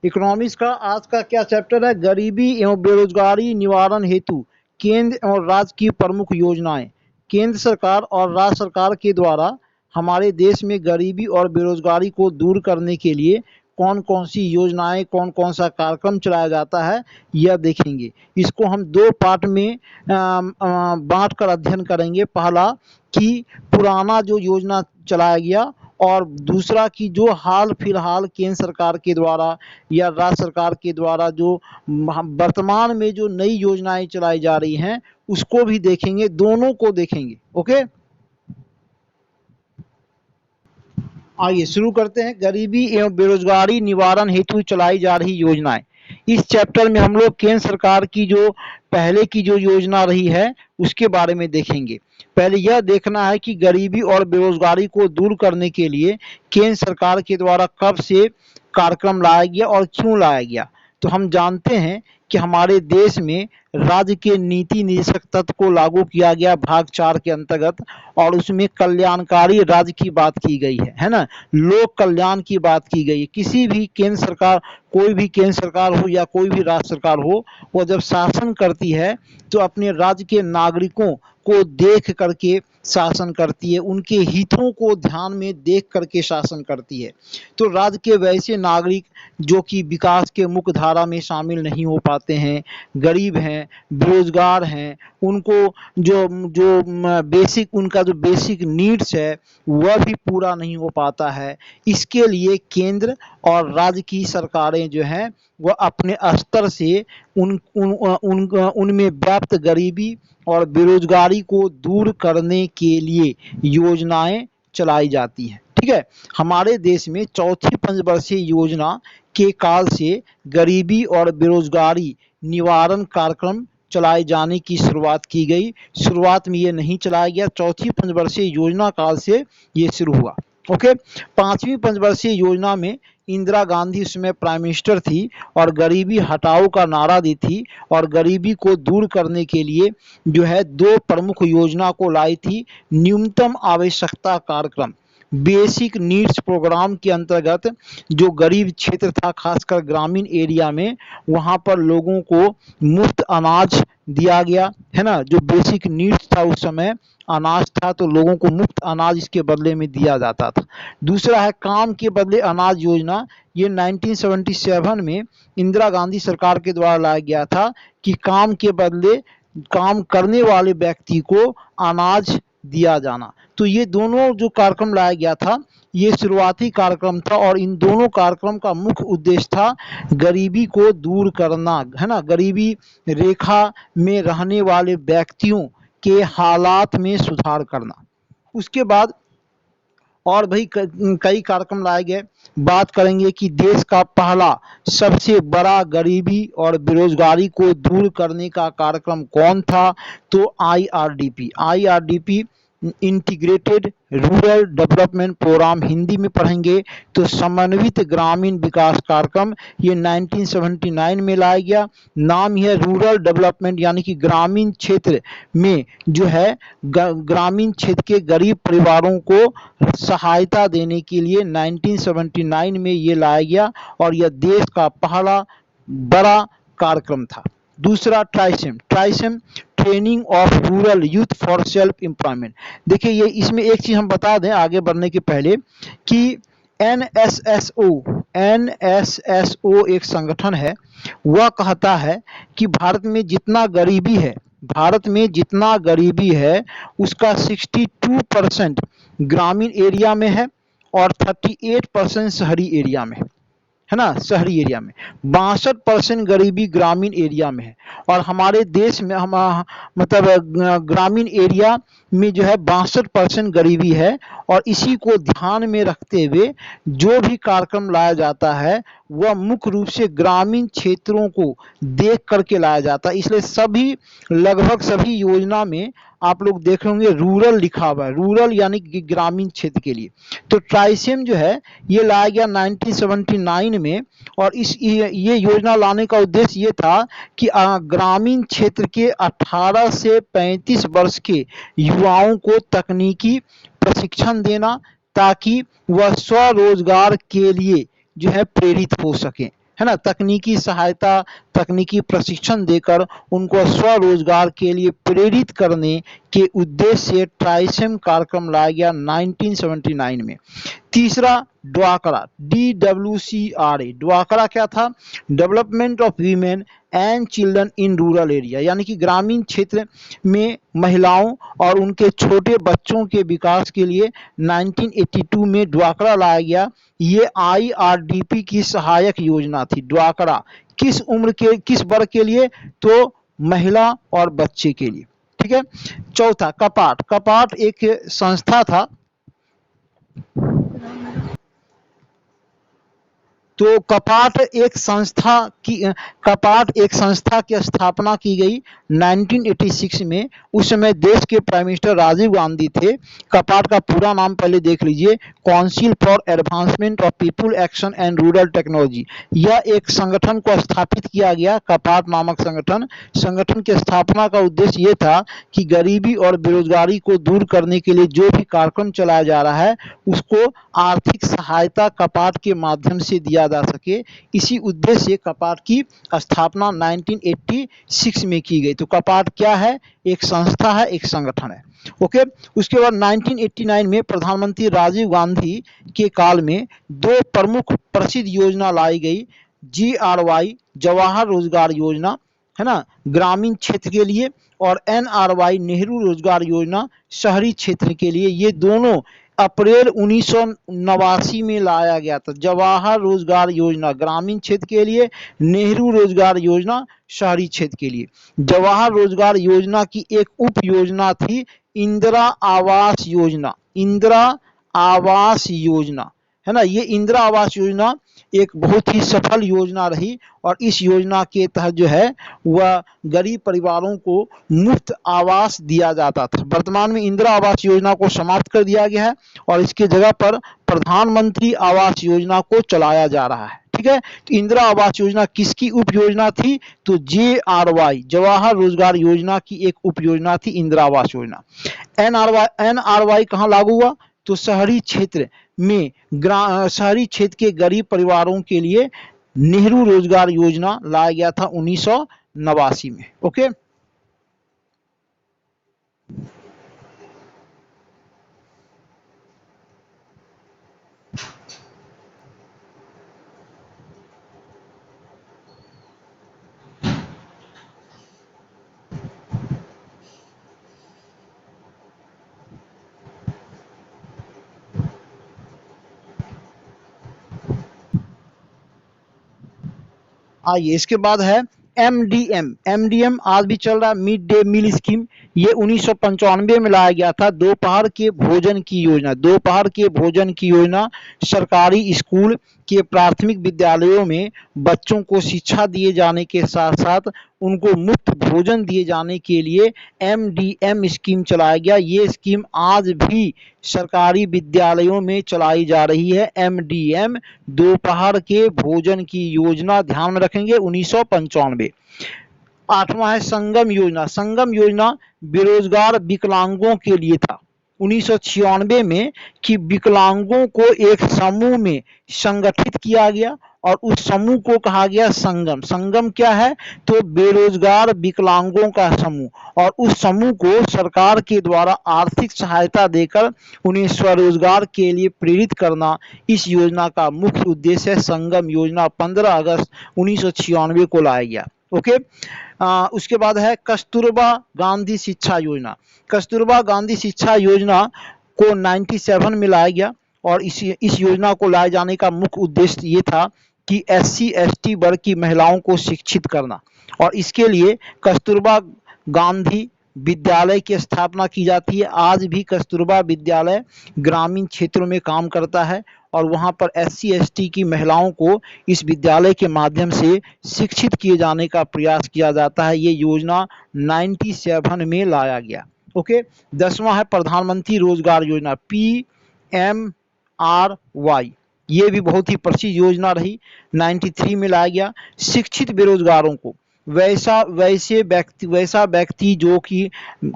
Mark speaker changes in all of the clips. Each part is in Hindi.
Speaker 1: इकोनॉमिक्स का आज का क्या चैप्टर है? गरीबी एवं बेरोजगारी निवारण हेतु केंद्र और राज्य की प्रमुख योजनाएं। केंद्र सरकार और राज्य सरकार के द्वारा हमारे देश में गरीबी और बेरोजगारी को दूर करने के लिए कौन कौन सी योजनाएं, कौन कौन सा कार्यक्रम चलाया जाता है, यह देखेंगे। इसको हम दो पार्ट में बांट कर अध्ययन करेंगे। पहला कि पुराना जो योजना चलाया गया, और दूसरा कि जो हाल फिलहाल केंद्र सरकार के द्वारा या राज्य सरकार के द्वारा जो वर्तमान में जो नई योजनाएं चलाई जा रही हैं उसको भी देखेंगे, दोनों को देखेंगे। ओके, आइए शुरू करते हैं। गरीबी एवं बेरोजगारी निवारण हेतु चलाई जा रही योजनाएं। इस चैप्टर में हम लोग केंद्र सरकार की जो पहले की जो योजना रही है उसके बारे में देखेंगे। पहले यह देखना है कि गरीबी और बेरोजगारी को दूर करने के लिए केंद्र सरकार के द्वारा कब से कार्यक्रम लाया गया और क्यों लाया गया। तो हम जानते हैं कि हमारे देश में राज्य के नीति निदेशक तत्व को लागू किया गया भाग 4 के अंतर्गत, और उसमें कल्याणकारी राज्य की बात की गई है ना, लोक कल्याण की बात की गई है। किसी भी केंद्र सरकार, कोई भी केंद्र सरकार हो या कोई भी राज्य सरकार हो, वो जब शासन करती है तो अपने राज्य के नागरिकों को देख करके शासन करती है, उनके हितों को ध्यान में देख करके शासन करती है। तो राज्य के वैसे नागरिक जो कि विकास के मुख्य धारा में शामिल नहीं हो पाते हैं, गरीब हैं, बेरोजगार हैं, उनको जो जो बेसिक उनका जो बेसिक नीड्स है वह भी पूरा नहीं हो पाता है। इसके लिए केंद्र और राज्य की सरकारें जो हैं वह अपने स्तर से उनमें व्याप्त गरीबी और बेरोजगारी को दूर करने के लिए योजनाएं चलाई जाती हैं। ठीक है, हमारे देश में चौथी पंचवर्षीय योजना के काल से गरीबी और बेरोजगारी निवारण कार्यक्रम चलाए जाने की शुरुआत की गई। शुरुआत में ये नहीं चलाया गया, चौथी पंचवर्षीय योजना काल से ये शुरू हुआ। ओके, पांचवी पंचवर्षीय योजना में इंदिरा गांधी उसमें प्राइम मिनिस्टर थी और गरीबी हटाओ का नारा दी थी, और गरीबी को दूर करने के लिए जो है दो प्रमुख योजना को लाई थी। न्यूनतम आवश्यकता कार्यक्रम, बेसिक नीड्स प्रोग्राम के अंतर्गत जो गरीब क्षेत्र था, खासकर ग्रामीण एरिया में, वहां पर लोगों को मुफ्त अनाज दिया गया है ना। जो बेसिक नीड्स था उस समय अनाज था, तो लोगों को मुफ्त अनाज इसके बदले में दिया जाता था। दूसरा है काम के बदले अनाज योजना। ये 1977 में इंदिरा गांधी सरकार के द्वारा लाया गया था कि काम के बदले काम करने वाले व्यक्ति को अनाज दिया जाना। तो ये दोनों जो कार्यक्रम लाया गया था ये शुरुआती कार्यक्रम था, और इन दोनों कार्यक्रम का मुख्य उद्देश्य था गरीबी को दूर करना, है ना, गरीबी रेखा में रहने वाले व्यक्तियों के हालात में सुधार करना। उसके बाद और भी कई कार्यक्रम लाए गए। बात करेंगे कि देश का पहला सबसे बड़ा गरीबी और बेरोजगारी को दूर करने का कार्यक्रम कौन था, तो IRDP integrated rural development programme Hindi में पढ़ेंगे तो समन्वित ग्रामीण विकास कार्यक्रम, ये 1979 में लाया गया। नाम ही है रूरल डेवलपमेंट, यानी कि ग्रामीण क्षेत्र में जो है ग्रामीण क्षेत्र के गरीब परिवारों को सहायता देने के लिए 1979 में ये लाया गया, और यह देश का पहला बड़ा कार्यक्रम था। दूसरा TRYSEM training of rural youth for self employment. देखिए ये इसमें एक चीज हम बता दें आगे बढ़ने के पहले कि एनएसएसओ एक संगठन है, वह कहता है कि भारत में जितना गरीबी है उसका 62% ग्रामीण एरिया में है और 38% शहरी एरिया में है ना। शहरी एरिया में 62% गरीबी ग्रामीण एरिया में है, और हमारे देश में हम मतलब ग्रामीण एरिया में जो है 62% गरीबी है। और इसी को ध्यान में रखते हुए जो भी कार्यक्रम लाया जाता है वह मुख्य रूप से ग्रामीण क्षेत्रों को देख करके लाया जाता है। इसलिए लगभग सभी योजना में आप लोग देख होंगे रूरल लिखा हुआ है, रूरल यानी कि ग्रामीण क्षेत्र के लिए। तो ट्राइसेम जो है ये लाया गया 1979 में, और ये योजना लाने का उद्देश्य ये था कि ग्रामीण क्षेत्र के 18 से 35 वर्ष के युवाओं को तकनीकी प्रशिक्षण देना, ताकि वह स्वरोजगार के लिए जो है प्रेरित हो सके। है ना, तकनीकी सहायता, तकनीकी प्रशिक्षण देकर उनको स्वरोजगार के लिए प्रेरित करने के उद्देश्य से ट्राइसेम कार्यक्रम लाया गया 1979 में। तीसरा ड्वाकरा, DWCRA, ड्वाकरा क्या था? Development of women and children in rural area, यानी कि ग्रामीण क्षेत्र में महिलाओं और उनके छोटे बच्चों के विकास के लिए 1982 में ड्वाकरा लाया गया। ये IRDP की सहायक योजना थी। ड्वाकरा किस उम्र के, किस वर्ग के लिए? तो महिला और बच्चे के लिए, ठीक है। चौथा कपाट, कपाट एक संस्था था, तो कपाट एक संस्था की स्थापना की गई 1986 में। उस समय देश के प्राइम मिनिस्टर राजीव गांधी थे। कपाट का पूरा नाम पहले देख लीजिए, council for advancement of people action and rural technology. यह एक संगठन को स्थापित किया गया, कपाट नामक संगठन की स्थापना का उद्देश्य ये था कि गरीबी और बेरोजगारी को दूर करने के लिए जो भी कार्यक्रम चलाया जा रहा है उसको आर्थिक सहायता कपाट के माध्यम से दिया जा सके। इसी उद्देश्य से कपाट की स्थापना 1986 में की गई। तो कपाट क्या है? एक संस्था है, एक संगठन है। ओके। उसके बाद 1989 में प्रधानमंत्री राजीव गांधी के काल में दो प्रमुख प्रसिद्ध योजना लाई गई, GRY जवाहर रोजगार योजना, है ना, ग्रामीण क्षेत्र के लिए, और NRY नेहरू रोजगार योजना शहरी क्षेत्र के लिए। ये दोनों अप्रैल 1989 में लाया गया था। जवाहर रोजगार योजना ग्रामीण क्षेत्र के लिए, नेहरू रोजगार योजना शहरी क्षेत्र के लिए। जवाहर रोजगार योजना की एक उप योजना थी इंदिरा आवास योजना। इंदिरा आवास योजना, है ना, ये इंदिरा आवास योजना एक बहुत ही सफल योजना रही और इस योजना के तहत जो है वह गरीब परिवारों को मुफ्त आवास दिया जाता था। वर्तमान में इंदिरा आवास योजना को समाप्त कर दिया गया है और इसके जगह पर प्रधानमंत्री आवास योजना को चलाया जा रहा है, ठीक है। तो इंदिरा आवास योजना किसकी उप योजना थी? तो JRY जवाहर रोजगार योजना की एक उप योजना थी इंदिरा आवास योजना। NRY कहाँ लागू हुआ? तो शहरी क्षेत्र में, शहरी क्षेत्र के गरीब परिवारों के लिए नेहरू रोजगार योजना लाया गया था 1989 में। ओके। आइए इसके बाद है MDM आज भी चल रहा है, मिड डे मील स्कीम। ये 1995 में लाया गया था। दोपहर के भोजन की योजना, दोपहर के भोजन की योजना सरकारी स्कूल के प्राथमिक विद्यालयों में बच्चों को शिक्षा दिए जाने के साथ साथ उनको मुफ्त भोजन दिए जाने के लिए MDM स्कीम चलाया गया। ये स्कीम आज भी सरकारी विद्यालयों में चलाई जा रही है। MDM दोपहर के भोजन की योजना, ध्यान में रखेंगे 1995। आठवां है संगम योजना। संगम योजना बेरोजगार विकलांगों के लिए था 1996 में, कि विकलांगों को एक समूह में संगठित किया गया और उस समूह को कहा गया संगम। संगम क्या है? तो बेरोजगार विकलांगों का समूह, और उस समूह को सरकार के द्वारा आर्थिक सहायता देकर उन्हें स्वरोजगार के लिए प्रेरित करना इस योजना का मुख्य उद्देश्य है। संगम योजना 15 अगस्त 1996 को लाया गया। ओके। उसके बाद है कस्तूरबा गांधी शिक्षा योजना। कस्तूरबा गांधी शिक्षा योजना को 97 में लाया गया और इस योजना को लाए जाने का मुख्य उद्देश्य ये था कि SC ST वर्ग की महिलाओं को शिक्षित करना, और इसके लिए कस्तूरबा गांधी विद्यालय की स्थापना की जाती है। आज भी कस्तूरबा विद्यालय ग्रामीण क्षेत्रों में काम करता है और वहां पर SC ST की महिलाओं को इस विद्यालय के माध्यम से शिक्षित किए जाने का प्रयास किया जाता है। ये योजना 97 में लाया गया। ओके। 10वां है प्रधानमंत्री रोजगार योजना, PMRY। ये भी बहुत ही प्रसिद्ध योजना रही, 93 में लाया गया। शिक्षित बेरोजगारों को, वैसा व्यक्ति जो कि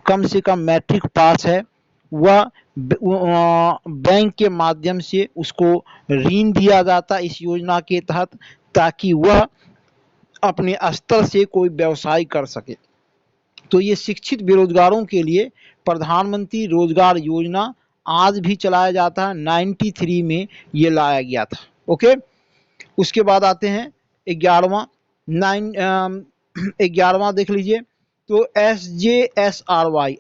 Speaker 1: कम से कम मैट्रिक पास है, वह बैंक के माध्यम से उसको ऋण दिया जाता इस योजना के तहत, ताकि वह अपने स्तर से कोई व्यवसाय कर सके। तो ये शिक्षित बेरोजगारों के लिए प्रधानमंत्री रोजगार योजना आज भी चलाया जाता है। 93 में ये लाया गया था। ओके, उसके बाद आते हैं 11वां 11वां देख लीजिए। तो SJSRY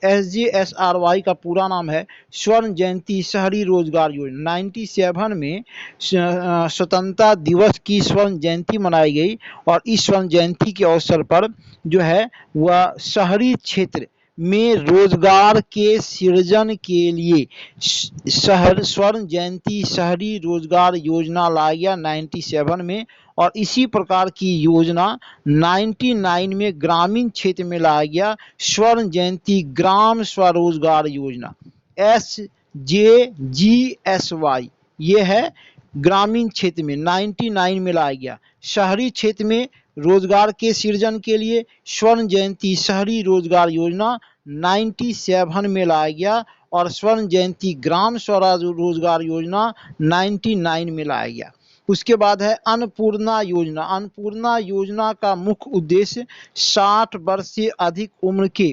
Speaker 1: का पूरा नाम है स्वर्ण जयंती शहरी रोजगार योजना। 97 में स्वतंत्रता दिवस की स्वर्ण जयंती मनाई गई और इस स्वर्ण जयंती के अवसर पर जो है वह शहरी क्षेत्र में रोजगार के सृजन के लिए स्वर्ण जयंती शहरी रोजगार योजना लाया गया 97 में। और इसी प्रकार की योजना 99 में ग्रामीण क्षेत्र में लाया गया स्वर्ण जयंती ग्राम स्वरोजगार योजना SJGSY। ये है ग्रामीण क्षेत्र में 99 में लाया गया। शहरी क्षेत्र में रोजगार के सृजन के लिए स्वर्ण जयंती शहरी रोजगार योजना 97 में लाया गया और स्वर्ण जयंती ग्राम स्वराज रोजगार योजना 99 में लाया गया। उसके बाद है अन्नपूर्णा योजना। अन्नपूर्णा योजना का मुख्य उद्देश्य 60 वर्ष से अधिक उम्र के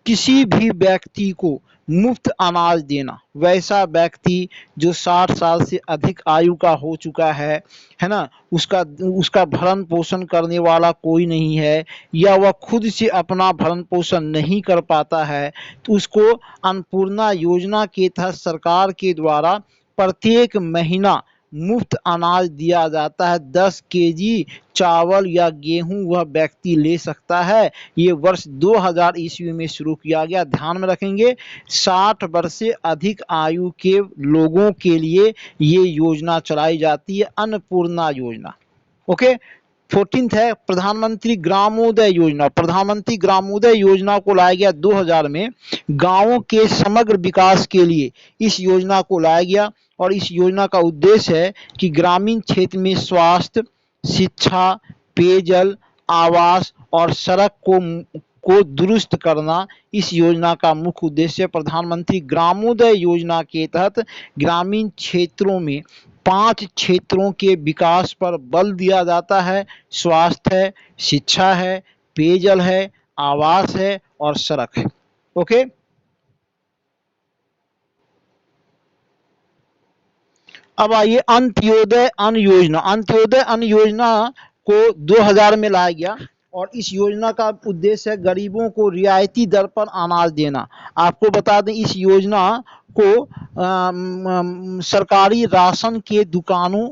Speaker 1: किसी भी व्यक्ति को मुफ्त अनाज देना। वैसा व्यक्ति जो 60 साल से अधिक आयु का हो चुका है ना, उसका भरण पोषण करने वाला कोई नहीं है या वह खुद से अपना भरण पोषण नहीं कर पाता है, तो उसको अन्नपूर्णा योजना के तहत सरकार के द्वारा प्रत्येक महीना मुफ्त अनाज दिया जाता है। 10 केजी चावल या गेहूं वह व्यक्ति ले सकता है। ये वर्ष 2000 ईस्वी में शुरू किया गया। ध्यान में रखेंगे 60 वर्ष से अधिक आयु के लोगों के लिए ये योजना चलाई जाती है, अन्नपूर्णा योजना। ओके, 14th है प्रधानमंत्री ग्रामोदय योजना। प्रधानमंत्री ग्रामोदय योजना को लाया गया 2000 में। गांवों के समग्र विकास के लिए इस योजना को लाया गया और इस योजना का उद्देश्य है कि ग्रामीण क्षेत्र में स्वास्थ्य, शिक्षा, पेयजल, आवास और सड़क को दुरुस्त करना इस योजना का मुख्य उद्देश्य। प्रधानमंत्री ग्रामोदय योजना के तहत ग्रामीण क्षेत्रों में 5 क्षेत्रों के विकास पर बल दिया जाता है। स्वास्थ्य है, शिक्षा है, पेयजल है, आवास है और सड़क है। ओके, अब आइए अंत्योदय अन्न योजना। अंत्योदय अन्न योजना को 2000 में लाया गया और इस योजना का उद्देश्य है गरीबों को रियायती दर पर अनाज देना। आपको बता दें इस योजना को सरकारी राशन के दुकानों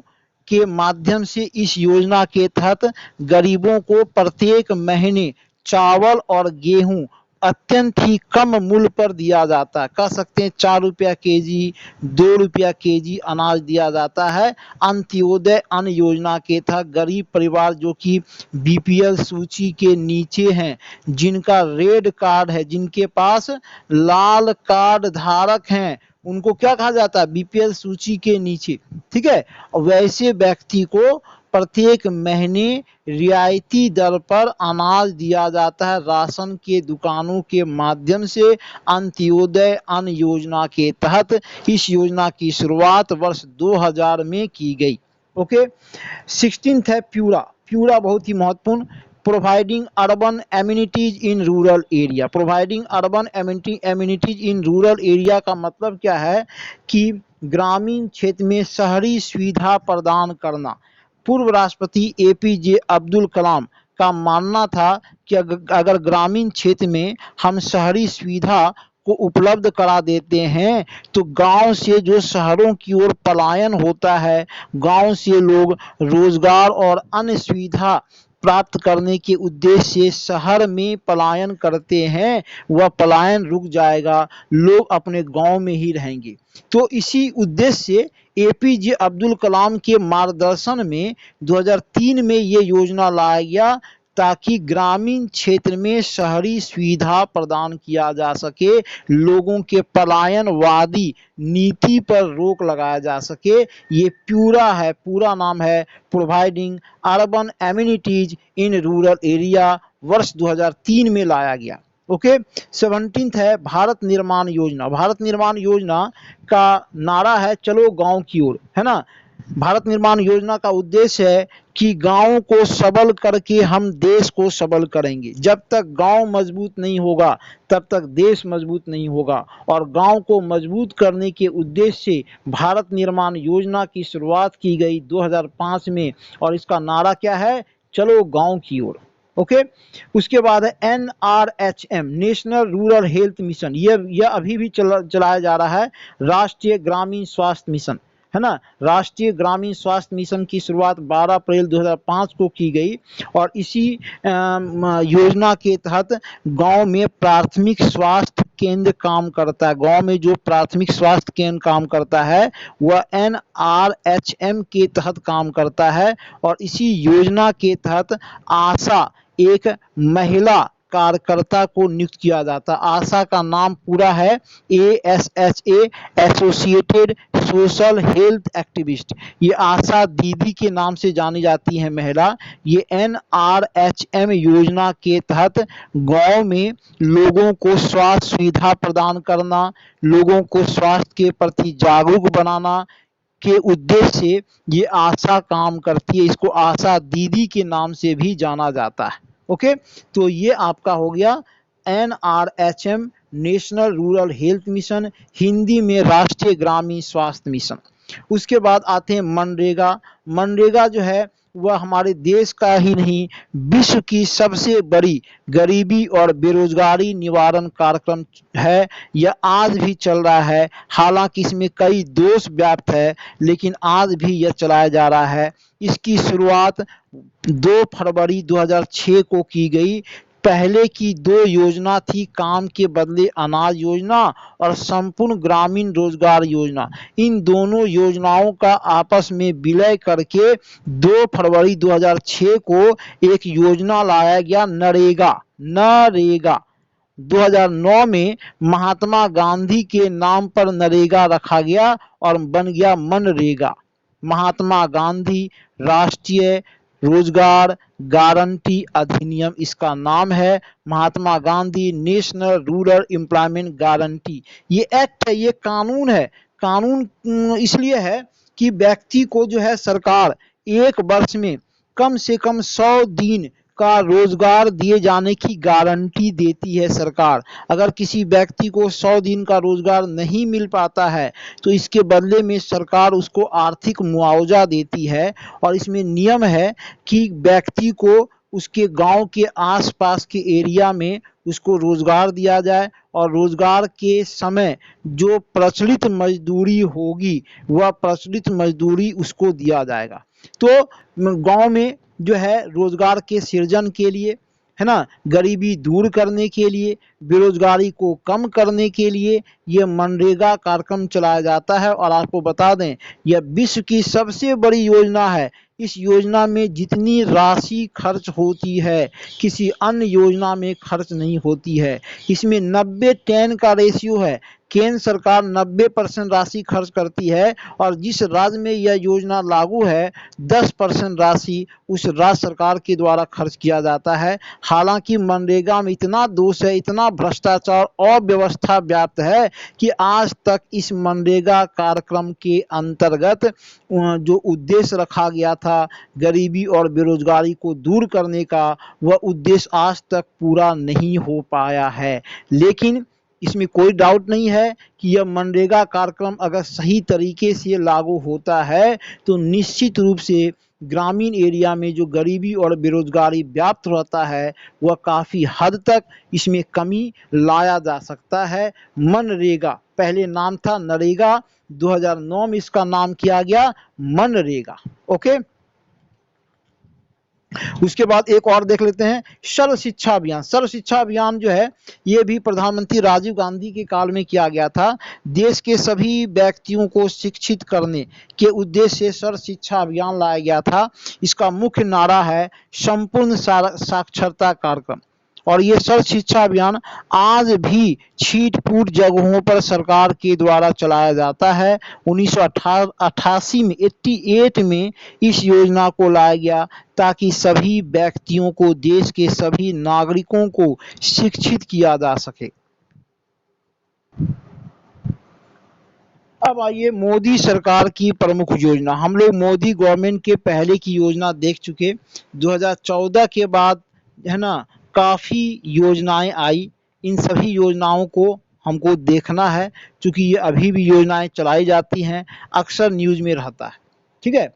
Speaker 1: के माध्यम से इस योजना के तहत गरीबों को प्रत्येक महीने चावल और गेहूं अत्यंत ही कम मूल्य पर दिया जाता है। कह सकते हैं 4 रुपया केजी, 2 रुपया केजी अनाज दिया जाता है। अंत्योदय अन्न योजना के तहत गरीब परिवार जो कि बीपीएल सूची के नीचे हैं, जिनका रेड कार्ड है, जिनके पास लाल कार्ड धारक हैं, उनको क्या कहा जाता है? बीपीएल सूची के नीचे। ठीक है, वैसे व्यक्ति को प्रत्येक महीने रियायती दर पर अनाज दिया जाता है राशन के दुकानों के माध्यम से। अंत्योदय अन्न योजना के तहत इस योजना की शुरुआत वर्ष 2000 में की गई। ओके, 16th है प्यूरा। प्यूरा बहुत ही महत्वपूर्ण, providing urban amenities in rural area. Providing urban amenities in rural area का मतलब क्या है कि ग्रामीण क्षेत्र में शहरी सुविधा प्रदान करना। पूर्व राष्ट्रपति एपीजे अब्दुल कलाम का मानना था कि अगर ग्रामीण क्षेत्र में हम शहरी सुविधा को उपलब्ध करा देते हैं तो गांव से जो शहरों की ओर पलायन होता है, गांव से लोग रोजगार और अन्य सुविधा प्राप्त करने के उद्देश्य से शहर में पलायन करते हैं, वह पलायन रुक जाएगा, लोग अपने गांव में ही रहेंगे। तो इसी उद्देश्य से एपीजे अब्दुल कलाम के मार्गदर्शन में 2003 में ये योजना लाया गया ताकि ग्रामीण क्षेत्र में शहरी सुविधा प्रदान किया जा सके, लोगों के पलायनवादी नीति पर रोक लगाया जा सके। ये प्यूरा है, पूरा नाम है providing urban amenities in rural area, वर्ष 2003 में लाया गया। ओके। 17th है भारत निर्माण योजना। भारत निर्माण योजना का नारा है चलो गांव की ओर, है ना। भारत निर्माण योजना का उद्देश्य है कि गांव को सबल करके हम देश को सबल करेंगे। जब तक गांव मजबूत नहीं होगा तब तक देश मजबूत नहीं होगा, और गांव को मजबूत करने के उद्देश्य से भारत निर्माण योजना की शुरुआत की गई 2005 में, और इसका नारा क्या है, चलो गांव की ओर। ओके। उसके बाद है NRHM, national rural health mission. यह अभी भी चलाया जा रहा है, राष्ट्रीय ग्रामीण स्वास्थ्य मिशन, है ना। राष्ट्रीय ग्रामीण स्वास्थ्य मिशन की शुरुआत 12 अप्रैल 2005 को की गई, और इसी योजना के तहत गांव में प्राथमिक स्वास्थ्य केंद्र काम करता है। गांव में जो प्राथमिक स्वास्थ्य केंद्र काम करता है वह NRHM के तहत काम करता है, और इसी योजना के तहत आशा, एक महिला कार्यकर्ता को नियुक्त किया जाता है। आशा का नाम पूरा है ASHA, associated social health activist. ये आशा दीदी के नाम से जानी जाती है महिला। ये NRHM योजना के तहत गांव में लोगों को स्वास्थ्य सुविधा प्रदान करना, लोगों को स्वास्थ्य के प्रति जागरूक बनाना के उद्देश्य से ये आशा काम करती है। इसको आशा दीदी के नाम से भी जाना जाता है। ओके। तो ये आपका हो गया NRHM, national rural health mission, Hindi में राष्ट्रीय ग्रामीण स्वास्थ्य मिशन। उसके बाद आते हैं मनरेगा। मनरेगा जो है वह हमारे देश का ही नहीं, विश्व की सबसे बड़ी गरीबी और बेरोजगारी निवारण कार्यक्रम है। यह आज भी चल रहा है, हालांकि इसमें कई दोष व्याप्त है, लेकिन आज भी यह चलाया जा रहा है। इसकी शुरुआत 2 फरवरी 2006 को की गई। पहले की 2 योजना थी, काम के बदले अनाज योजना और संपूर्ण ग्रामीण रोजगार योजना। इन दोनों योजनाओं का आपस में विलय करके 2 फरवरी 2006 को एक योजना लाया गया, नरेगा। 2009 में महात्मा गांधी के नाम पर नरेगा रखा गया और बन गया मनरेगा। महात्मा गांधी राष्ट्रीय रोजगार गारंटी अधिनियम इसका नाम है। Mahatma Gandhi national rural employment guarantee. ये एक्ट है, ये कानून है। कानून इसलिए है कि व्यक्ति को जो है सरकार 1 वर्ष में कम से कम 100 दिन का रोजगार दिए जाने की गारंटी देती है सरकार। अगर किसी व्यक्ति को 100 दिन का रोजगार नहीं मिल पाता है तो इसके बदले में सरकार उसको आर्थिक मुआवजा देती है, और इसमें नियम है कि व्यक्ति को उसके गांव के आसपास के एरिया में उसको रोजगार दिया जाए, और रोजगार के समय जो प्रचलित मजदूरी होगी वह प्रचलित मजदूरी उसको दिया जाएगा। तो गांव में जो है रोजगार के सृजन के लिए, है ना, गरीबी दूर करने के लिए, बेरोजगारी को कम करने के लिए ये मनरेगा कार्यक्रम चलाया जाता है। और आपको बता दें यह विश्व की सबसे बड़ी योजना है। इस योजना में जितनी राशि खर्च होती है किसी अन्य योजना में खर्च नहीं होती है। इसमें 90-10 का रेशियो है। केंद्र सरकार 90% राशि खर्च करती है, और जिस राज्य में यह योजना लागू है 10% राशि उस राज्य सरकार के द्वारा खर्च किया जाता है। हालांकि मनरेगा में इतना दोष है, इतना भ्रष्टाचार और व्यवस्था व्याप्त है कि आज तक इस मनरेगा कार्यक्रम के अंतर्गत जो उद्देश्य रखा गया था गरीबी और बेरोजगारी को दूर करने का, वह उद्देश्य आज तक पूरा नहीं हो पाया है। लेकिन इसमें कोई डाउट नहीं है कि यह मनरेगा कार्यक्रम अगर सही तरीके से लागू होता है तो निश्चित रूप से ग्रामीण एरिया में जो गरीबी और बेरोजगारी व्याप्त रहता है वह काफ़ी हद तक इसमें कमी लाया जा सकता है। मनरेगा पहले नाम था नरेगा, 2009 में इसका नाम किया गया मनरेगा। ओके। उसके बाद एक और देख लेते हैं सर्व शिक्षा अभियान। सर्व शिक्षा अभियान जो है ये भी प्रधानमंत्री राजीव गांधी के काल में किया गया था। देश के सभी व्यक्तियों को शिक्षित करने के उद्देश्य से सर्व शिक्षा अभियान लाया गया था। इसका मुख्य नारा है संपूर्ण साक्षरता कार्यक्रम। और ये सर्व शिक्षा अभियान आज भी छीट-फूट जगहों पर सरकार के द्वारा चलाया जाता है। 1988 में 88 में इस योजना को लाया गया ताकि सभी व्यक्तियों को, देश के सभी नागरिकों को शिक्षित किया जा सके। अब आइए मोदी सरकार की प्रमुख योजना। हम लोग मोदी गवर्नमेंट के पहले की योजना देख चुके। 2014 के बाद है ना काफ़ी योजनाएं आई। इन सभी योजनाओं को हमको देखना है, क्योंकि ये अभी भी योजनाएं चलाई जाती हैं, अक्सर न्यूज़ में रहता है। ठीक है,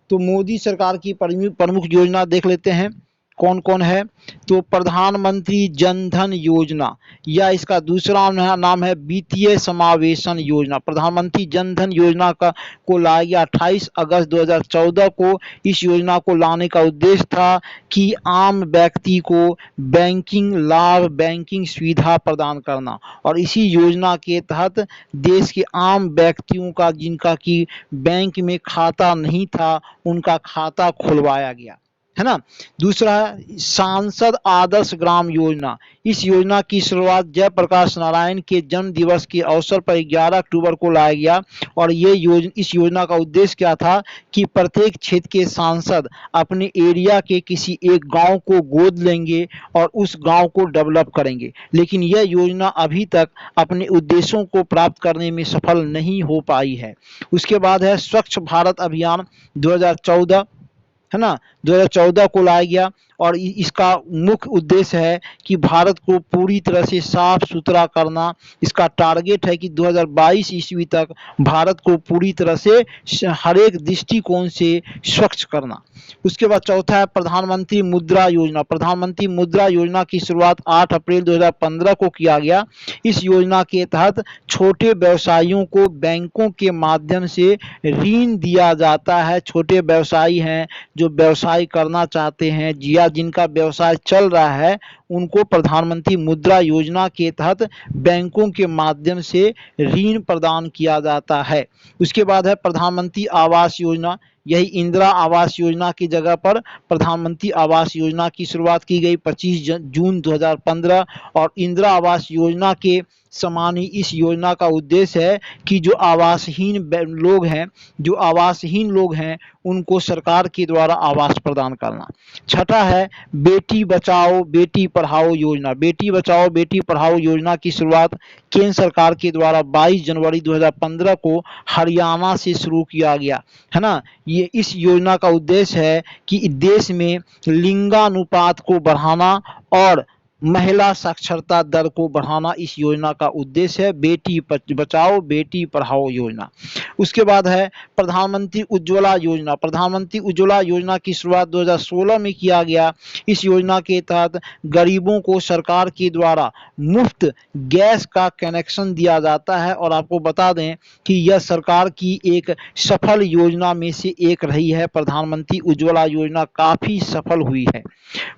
Speaker 1: तो मोदी सरकार की प्रमुख योजना देख लेते हैं कौन कौन है। तो प्रधानमंत्री जन धन योजना, या इसका दूसरा नाम है वित्तीय समावेशन योजना। प्रधानमंत्री जन धन योजना को लाया गया 28 अगस्त 2014 को। इस योजना को लाने का उद्देश्य था कि आम व्यक्ति को बैंकिंग लाभ, बैंकिंग सुविधा प्रदान करना, और इसी योजना के तहत देश के आम व्यक्तियों का, जिनका कि बैंक में खाता नहीं था, उनका खाता खुलवाया गया, है ना। दूसरा है सांसद आदर्श ग्राम योजना। इस योजना की शुरुआत जयप्रकाश नारायण के जन्म दिवस के अवसर पर 11 अक्टूबर को लाया गया, और इस योजना का उद्देश्य क्या था कि प्रत्येक क्षेत्र के सांसद अपने एरिया के किसी एक गांव को गोद लेंगे और उस गांव को डेवलप करेंगे। लेकिन यह योजना अभी तक अपने उद्देश्यों को प्राप्त करने में सफल नहीं हो पाई है। उसके बाद है स्वच्छ भारत अभियान 2014, है ना, 2014 को लाया गया, और इसका मुख्य उद्देश्य है कि भारत को पूरी तरह से साफ सुथरा करना। इसका टारगेट है कि 2022 ईस्वी तक भारत को पूरी तरह से हर एक दृष्टिकोण से स्वच्छ करना। उसके बाद चौथा है प्रधानमंत्री मुद्रा योजना। प्रधानमंत्री मुद्रा योजना की शुरुआत 8 अप्रैल 2015 को किया गया। इस योजना के तहत छोटे व्यवसायियों को बैंकों के माध्यम से ऋण दिया जाता है। छोटे व्यवसायी हैं जो व्यवसाय करना चाहते हैं या जिनका व्यवसाय चल रहा है, उनको प्रधानमंत्री मुद्रा योजना के तहत बैंकों के माध्यम से ऋण प्रदान किया जाता है। उसके बाद है प्रधानमंत्री आवास योजना। यही इंदिरा आवास योजना की जगह पर प्रधानमंत्री आवास योजना की शुरुआत की गई 25 जून 2015, और इंदिरा आवास योजना के समान ही इस योजना का उद्देश्य है कि जो आवासहीन लोग हैं उनको सरकार के द्वारा आवास प्रदान करना। छठा है बेटी बचाओ बेटी पढ़ाओ योजना। बेटी बचाओ बेटी पढ़ाओ योजना की शुरुआत केंद्र सरकार के द्वारा 22 जनवरी 2015 को हरियाणा से शुरू किया गया, है ना। ये इस योजना का उद्देश्य है कि देश में लिंगानुपात को बढ़ाना और महिला साक्षरता दर को बढ़ाना इस योजना का उद्देश्य है, बेटी बचाओ बेटी पढ़ाओ योजना। उसके बाद है प्रधानमंत्री उज्ज्वला योजना। प्रधानमंत्री उज्ज्वला योजना की शुरुआत 2016 में किया गया। इस योजना के तहत गरीबों को सरकार के द्वारा मुफ्त गैस का कनेक्शन दिया जाता है, और आपको बता दें कि यह सरकार की एक सफल योजना में से एक रही है। प्रधानमंत्री उज्ज्वला योजना काफ़ी सफल हुई है।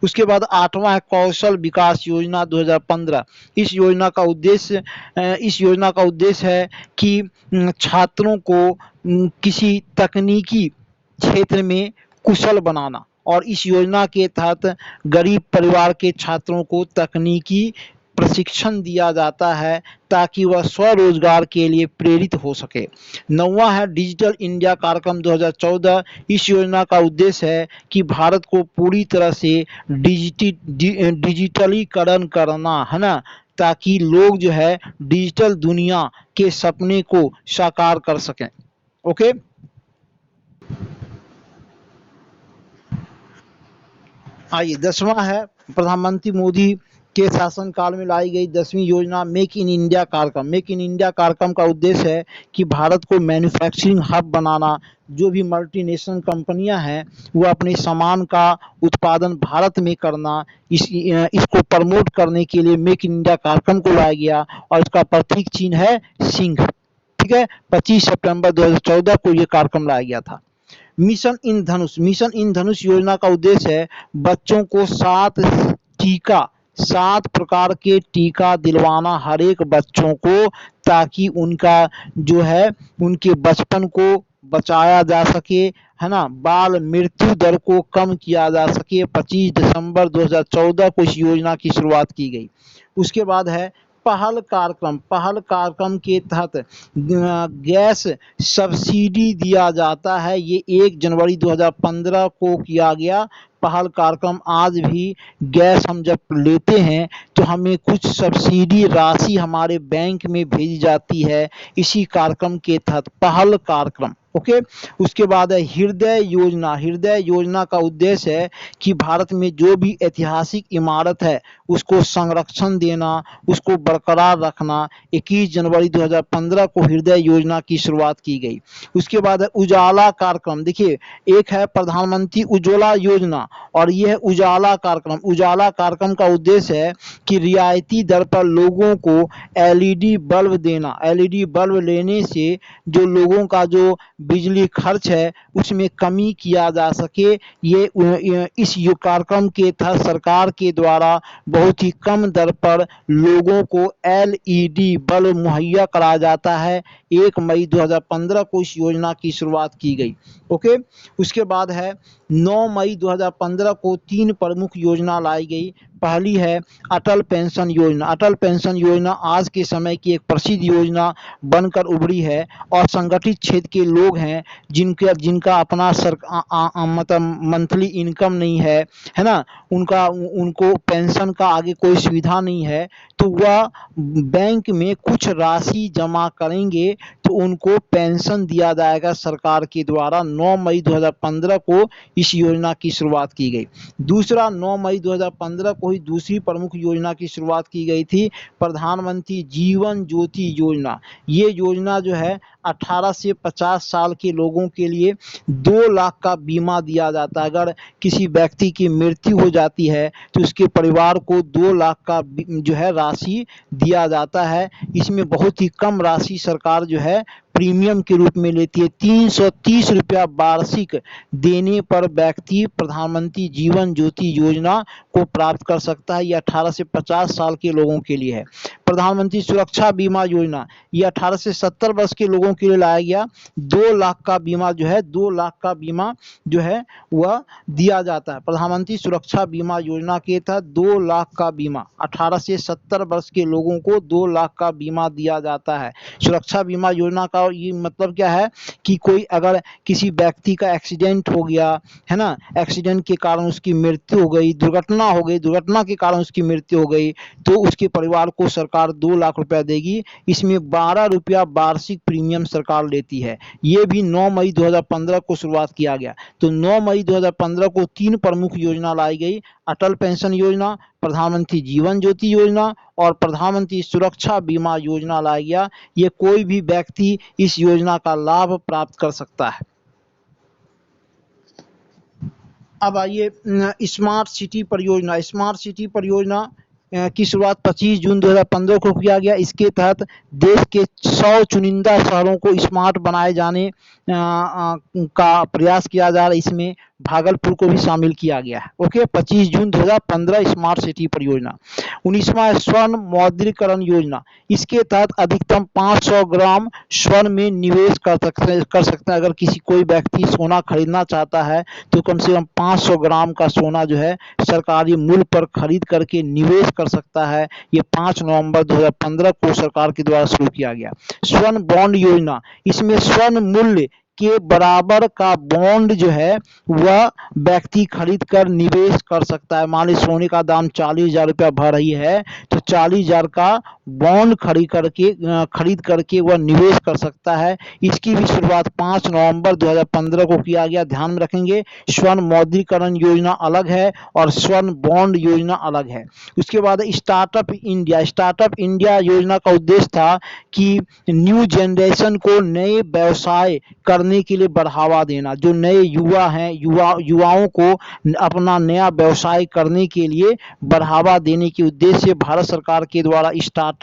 Speaker 1: उसके बाद 8वां है कौशल विकास योजना 2015। इस योजना का उद्देश्य है कि छात्रों को किसी तकनीकी क्षेत्र में कुशल बनाना, और इस योजना के तहत गरीब परिवार के छात्रों को तकनीकी प्रशिक्षण दिया जाता है ताकि वह स्वरोजगार के लिए प्रेरित हो सके। 9वां है डिजिटल इंडिया कार्यक्रम 2014। इस योजना का उद्देश्य है कि भारत को पूरी तरह से डिजिटलीकरण करना, है ना, ताकि लोग जो है डिजिटल दुनिया के सपने को साकार कर सकें। ओके, आइए 10वां है प्रधानमंत्री मोदी के शासनकाल में लाई गई 10वीं योजना मेक इन इंडिया कार्यक्रम। मेक इन इंडिया कार्यक्रम का उद्देश्य है कि भारत को मैन्युफैक्चरिंग हब बनाना। जो भी मल्टीनेशनल कंपनियां हैं वो अपने सामान का उत्पादन भारत में करना, इसको प्रमोट करने के लिए मेक इन इंडिया कार्यक्रम को लाया गया, और इसका प्रतीक चिन्ह है सिंह। ठीक है, 25 सितंबर 2014 को ये कार्यक्रम लाया गया था। मिशन इंद्रधनुष। मिशन इंद्रधनुष योजना का उद्देश्य है बच्चों को 7 प्रकार के टीका दिलवाना हर एक बच्चों को, ताकि उनका जो है उनके बचपन को बचाया जा सके, है ना, बाल मृत्यु दर को कम किया जा सके। 25 दिसंबर 2014 को इस योजना की शुरुआत की गई। उसके बाद है पहल कार्यक्रम। पहल कार्यक्रम के तहत गैस सब्सिडी दिया जाता है। ये 1 जनवरी 2015 को किया गया पहल कार्यक्रम। आज भी गैस हम जब लेते हैं तो हमें कुछ सब्सिडी राशि हमारे बैंक में भेजी जाती है, इसी कार्यक्रम के तहत, पहल कार्यक्रम। ओके। उसके बाद है हृदय योजना। हृदय योजना का उद्देश्य है कि भारत में जो भी ऐतिहासिक इमारत है उसको संरक्षण देना, उसको बरकरार रखना। 21 जनवरी 2015 को हृदय योजना की शुरुआत की गई। उसके बाद है उजाला कार्यक्रम। देखिए, एक है प्रधानमंत्री उज्ज्वला योजना और यह है उजाला कार्यक्रम। उजाला कार्यक्रम का उद्देश्य है कि रियायती दर पर लोगों को एलईडी बल्ब देना। एलईडी बल्ब लेने से जो लोगों का जो बिजली खर्च है उसमें कमी किया जा सके। ये इस कार्यक्रम के तहत सरकार के द्वारा बहुत ही कम दर पर लोगों को एलईडी बल्ब मुहैया कराया जाता है। 1 मई 2015 को इस योजना की शुरुआत की गई। ओके। उसके बाद है 9 मई 2015 को 3 प्रमुख योजना लाई गई। पहली है अटल पेंशन योजना। अटल पेंशन योजना आज के समय की एक प्रसिद्ध योजना बनकर उभरी है और संगठित क्षेत्र के लोग हैं जिनका अपना मतलब मंथली इनकम नहीं है ना, उनको पेंशन का आगे कोई सुविधा नहीं है, तो वह बैंक में कुछ राशि जमा करेंगे तो उनको पेंशन दिया जाएगा सरकार के द्वारा। 9 मई 2015 को इस योजना की शुरुआत की गई। दूसरा, 9 मई 2015 को ही दूसरी प्रमुख योजना की शुरुआत की गई थी, प्रधानमंत्री जीवन ज्योति योजना। ये योजना जो है 18 से 50 साल के लोगों के लिए 2 लाख का बीमा दिया जाता है। अगर किसी व्यक्ति की मृत्यु हो जाती है तो उसके परिवार को 2 लाख का जो है राशि दिया जाता है। इसमें बहुत ही कम राशि सरकार जो है प्रीमियम के रूप में लेती है। 330 रुपया वार्षिक देने पर व्यक्ति प्रधानमंत्री जीवन ज्योति योजना को प्राप्त कर सकता है। ये 18 से 50 साल के लोगों के लिए है। प्रधानमंत्री सुरक्षा बीमा योजना, ये 18 से 70 वर्ष के लोगों के लिए लाया गया। 2 लाख का बीमा जो है 2 लाख का बीमा जो है वह दिया जाता है। प्रधानमंत्री सुरक्षा बीमा योजना के तहत 2 लाख का बीमा, 18 से 70 वर्ष के लोगों को 2 लाख का बीमा दिया जाता है। सुरक्षा बीमा योजना का ये मतलब क्या है कि कोई अगर किसी व्यक्ति का एक्सीडेंट हो गया है ना, एक्सीडेंट के कारण उसकी मृत्यु हो गई, दुर्घटना हो गई, दुर्घटना के कारण उसकी मृत्यु हो गई, तो उसके परिवार को सरकार 2 लाख रुपया देगी। इसमें 12 रुपया वार्षिक प्रीमियम सरकार लेती है। ये भी 9 मई 2015 को शुरुआत किया गया। तो 9 मई 2015 को 3 प्रमुख योजना लाई गई, अटल पेंशन योजना, प्रधानमंत्री जीवन ज्योति योजना और प्रधानमंत्री सुरक्षा बीमा योजना लाया गया। ये कोई भी व्यक्ति इस योजना का लाभ प्राप्त कर सकता है। अब आइए स्मार्ट सिटी परियोजना। स्मार्ट सिटी परियोजना की शुरुआत 25 जून 2015 को किया गया। इसके तहत देश के 100 चुनिंदा शहरों को स्मार्ट बनाए जाने का प्रयास किया जा रहा है। इसमें भागलपुर को भी शामिल किया गया है। ओके। 25 जून 2015 स्मार्ट सिटी परियोजना। 19वां स्वर्ण मौद्रीकरण योजना। इसके तहत अधिकतम 500 ग्राम स्वर्ण में निवेश कर सकते हैं। अगर कोई व्यक्ति सोना खरीदना चाहता है तो कम से कम 500 ग्राम का सोना जो है सरकारी मूल्य पर खरीद करके निवेश कर सकता है। ये 5 नवंबर 2015 को सरकार के द्वारा शुरू किया गया। स्वर्ण बॉन्ड योजना। इसमें स्वर्ण मूल्य के बराबर का बॉन्ड जो है वह व्यक्ति खरीद कर निवेश कर सकता है। मान लीजिए सोने का दाम 40,000 रुपया भर रही है तो 40,000 का बॉन्ड खरीद करके वह निवेश कर सकता है। इसकी भी शुरुआत 5 नवंबर 2015 को किया गया। ध्यान में रखेंगे, स्वर्ण मौद्रीकरण योजना अलग है और स्वर्ण बॉन्ड योजना अलग है। उसके बाद स्टार्टअप इंडिया। स्टार्टअप इंडिया योजना का उद्देश्य था कि न्यू जनरेशन को नए व्यवसाय करने के लिए बढ़ावा देना। जो नए युवा हैं, युवाओं को अपना नया व्यवसाय करने के लिए बढ़ावा देने के उद्देश्य से भारत सरकार के द्वारा स्टार्टअप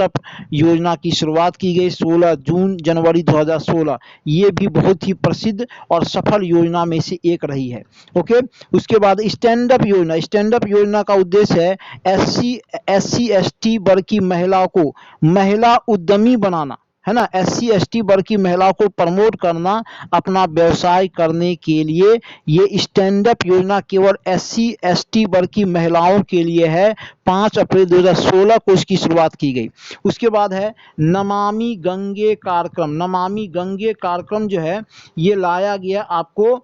Speaker 1: योजना की शुरुआत की गई 16 जनवरी 2016। ये भी बहुत ही प्रसिद्ध और सफल योजना में से एक रही है। ओके। उसके बाद स्टैंड अप योजना। स्टैंड अप योजना का उद्देश्य है SC ST वर्ग की महिलाओं को महिला उद्यमी बनाना, है ना, SC ST वर्ग की महिलाओं को प्रमोट करना अपना व्यवसाय करने के लिए। ये स्टैंड अप योजना केवल SC ST वर्ग की महिलाओं के लिए है। 5 अप्रैल 2016 को इसकी शुरुआत की गई। उसके बाद है नमामि गंगे कार्यक्रम। नमामि गंगे कार्यक्रम जो है ये लाया गया आपको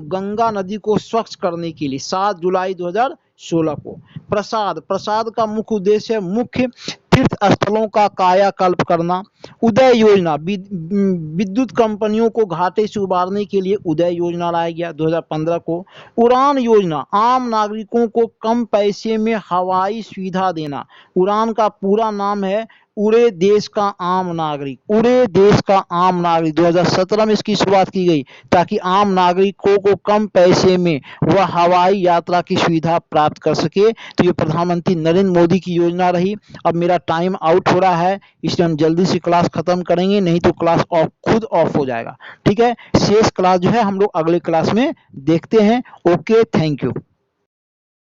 Speaker 1: गंगा नदी को स्वच्छ करने के लिए 7 जुलाई 2016 को। प्रसाद का मुख्य उद्देश्य है मुख्य तीर्थ स्थलों का कायाकल्प करना। उदय योजना विद्युत कंपनियों को घाटे से उबारने के लिए उदय योजना लाया गया 2015 को। उड़ान योजना आम नागरिकों को कम पैसे में हवाई सुविधा देना। उड़ान का पूरा नाम है उड़े देश का आम नागरिक। उड़े देश का आम नागरिक 2017 में इसकी शुरुआत की गई ताकि आम नागरिकों को कम पैसे में वह हवाई यात्रा की सुविधा प्राप्त कर सके। तो ये प्रधानमंत्री नरेंद्र मोदी की योजना रही। अब मेरा टाइम आउट हो रहा है, इसलिए हम जल्दी से क्लास खत्म करेंगे, नहीं तो क्लास खुद ऑफ हो जाएगा। ठीक है, शेष क्लास जो है हम लोग अगले क्लास में देखते हैं। Okay, thank you.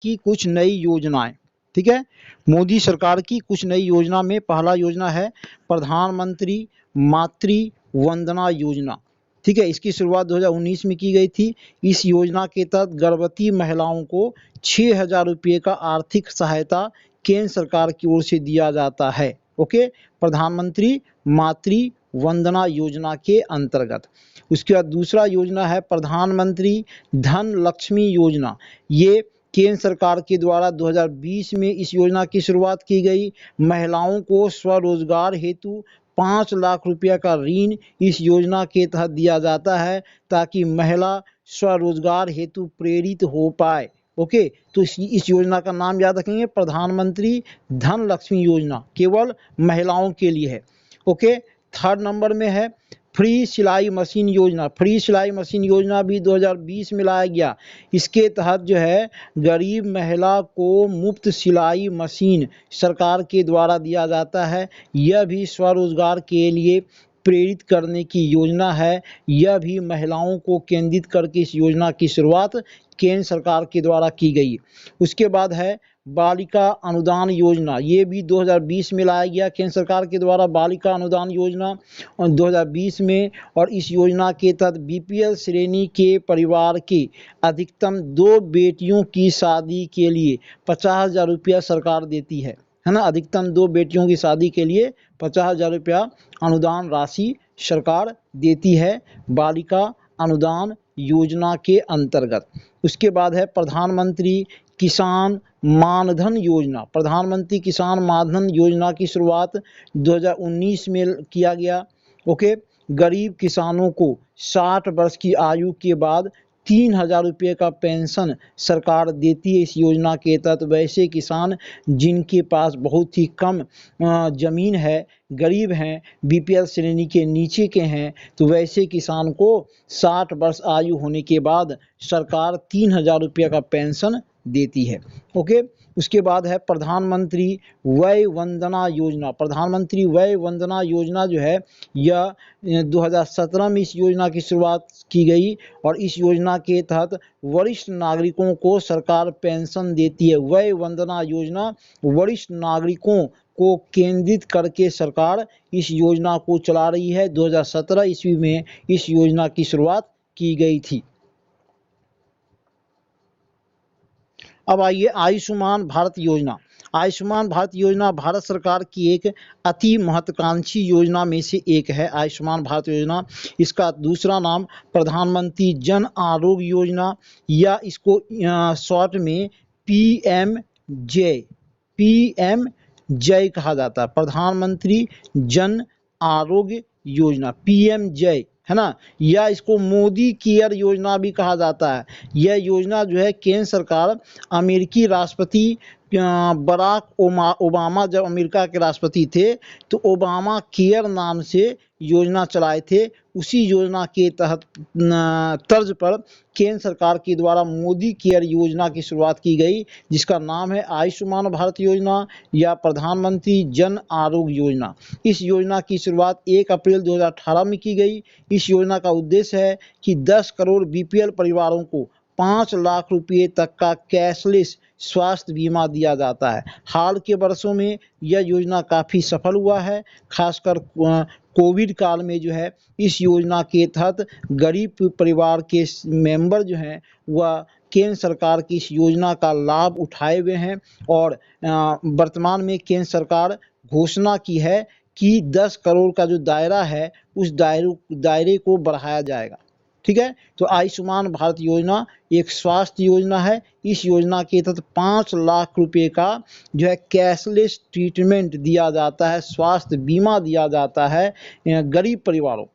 Speaker 1: की कुछ नई योजनाएं, ठीक है, मोदी सरकार की कुछ नई योजना में पहला योजना है प्रधानमंत्री मातृ वंदना योजना। ठीक है, इसकी शुरुआत 2019 में की गई थी। इस योजना के तहत गर्भवती महिलाओं को 6,000 रुपये का आर्थिक सहायता केंद्र सरकार की ओर से दिया जाता है। ओके, प्रधानमंत्री मातृ वंदना योजना के अंतर्गत। उसके बाद दूसरा योजना है प्रधानमंत्री धन लक्ष्मी योजना। ये केंद्र सरकार के द्वारा 2020 में इस योजना की शुरुआत की गई। महिलाओं को स्वरोजगार हेतु 5 लाख रुपया का ऋण इस योजना के तहत दिया जाता है ताकि महिला स्वरोजगार हेतु प्रेरित हो पाए। ओके, तो इस योजना का नाम याद रखेंगे प्रधानमंत्री धन लक्ष्मी योजना, केवल महिलाओं के लिए है। ओके, थर्ड नंबर में है फ्री सिलाई मशीन योजना। फ्री सिलाई मशीन योजना भी 2020 में लाया गया। इसके तहत जो है गरीब महिला को मुफ्त सिलाई मशीन सरकार के द्वारा दिया जाता है। यह भी स्वरोजगार के लिए प्रेरित करने की योजना है। यह भी महिलाओं को केंद्रित करके इस योजना की शुरुआत केंद्र सरकार के द्वारा की गई। उसके बाद है बालिका अनुदान योजना। ये भी 2020 में लाया गया केंद्र सरकार के द्वारा बालिका अनुदान योजना 2020 में। और इस योजना के तहत BPL श्रेणी के परिवार के अधिकतम 2 बेटियों की शादी के लिए 50,000 रुपया सरकार देती है ना। अधिकतम 2 बेटियों की शादी के लिए 50,000 रुपया अनुदान राशि सरकार देती है बालिका अनुदान योजना के अंतर्गत। उसके बाद है प्रधानमंत्री किसान मानधन योजना। प्रधानमंत्री किसान मानधन योजना की शुरुआत 2019 में किया गया। ओके, गरीब किसानों को 60 वर्ष की आयु के बाद 3,000 रुपये का पेंशन सरकार देती है इस योजना के तहत। वैसे किसान जिनके पास बहुत ही कम ज़मीन है, गरीब हैं, BPL श्रेणी के नीचे के हैं, तो वैसे किसान को 60 वर्ष आयु होने के बाद सरकार 3,000 रुपये का पेंशन देती है। ओके, उसके बाद है प्रधानमंत्री वय वंदना योजना। प्रधानमंत्री वय वंदना योजना जो है यह 2017 में इस योजना की शुरुआत की गई। और इस योजना के तहत वरिष्ठ नागरिकों को सरकार पेंशन देती है। वय वंदना योजना वरिष्ठ नागरिकों को केंद्रित करके सरकार इस योजना को चला रही है। 2017 ईस्वी में इस योजना की शुरुआत की गई थी। अब आइए आयुष्मान भारत योजना। आयुष्मान भारत योजना भारत सरकार की एक अति महत्वाकांक्षी योजना में से एक है। आयुष्मान भारत योजना, इसका दूसरा नाम प्रधानमंत्री जन आरोग्य योजना या इसको शॉर्ट में PMJ कहा जाता है। प्रधानमंत्री जन आरोग्य योजना PMJ है ना, या इसको मोदी केयर योजना भी कहा जाता है। यह योजना जो है केंद्र सरकार अमेरिकी राष्ट्रपति बराक ओबामा जब अमेरिका के राष्ट्रपति थे तो ओबामा केयर नाम से योजना चलाए थे। उसी योजना के तहत तर्ज पर केंद्र सरकार के द्वारा मोदी केयर योजना की शुरुआत की गई, जिसका नाम है आयुष्मान भारत योजना या प्रधानमंत्री जन आरोग्य योजना। इस योजना की शुरुआत 1 अप्रैल 2018 में की गई। इस योजना का उद्देश्य है कि 10 करोड़ BPL परिवारों को 5 लाख रुपये तक का कैशलेस स्वास्थ्य बीमा दिया जाता है। हाल के वर्षों में यह योजना काफ़ी सफल हुआ है। खासकर कोविड काल में जो है इस योजना के तहत गरीब परिवार के मेंबर जो हैं वह केंद्र सरकार की इस योजना का लाभ उठाए हुए हैं और वर्तमान में केंद्र सरकार घोषणा की है कि 10 करोड़ का जो दायरा है उस दायरे को बढ़ाया जाएगा। ठीक है, तो आयुष्मान भारत योजना एक स्वास्थ्य योजना है। इस योजना के तहत 5 लाख रुपए का जो है कैशलेस ट्रीटमेंट दिया जाता है, स्वास्थ्य बीमा दिया जाता है गरीब परिवारों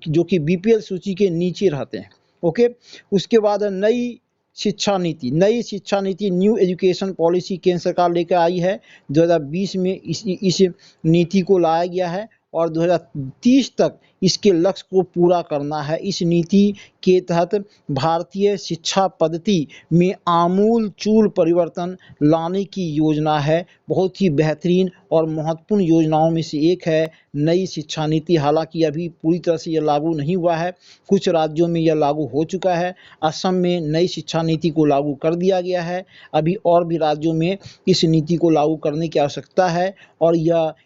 Speaker 1: जो कि बीपीएल सूची के नीचे रहते हैं। ओके, उसके बाद नई शिक्षा नीति न्यू एजुकेशन पॉलिसी केंद्र सरकार लेकर आई है। 2020 में इस नीति को लाया गया है और 2030 तक इसके लक्ष्य को पूरा करना है। इस नीति के तहत भारतीय शिक्षा पद्धति में आमूल-चूल परिवर्तन लाने की योजना है। बहुत ही बेहतरीन और महत्वपूर्ण योजनाओं में से एक है नई शिक्षा नीति। हालांकि अभी पूरी तरह से यह लागू नहीं हुआ है, कुछ राज्यों में यह लागू हो चुका है। असम में नई शिक्षा नीति को लागू कर दिया गया है। अभी और भी राज्यों में इस नीति को लागू करने की आवश्यकता है और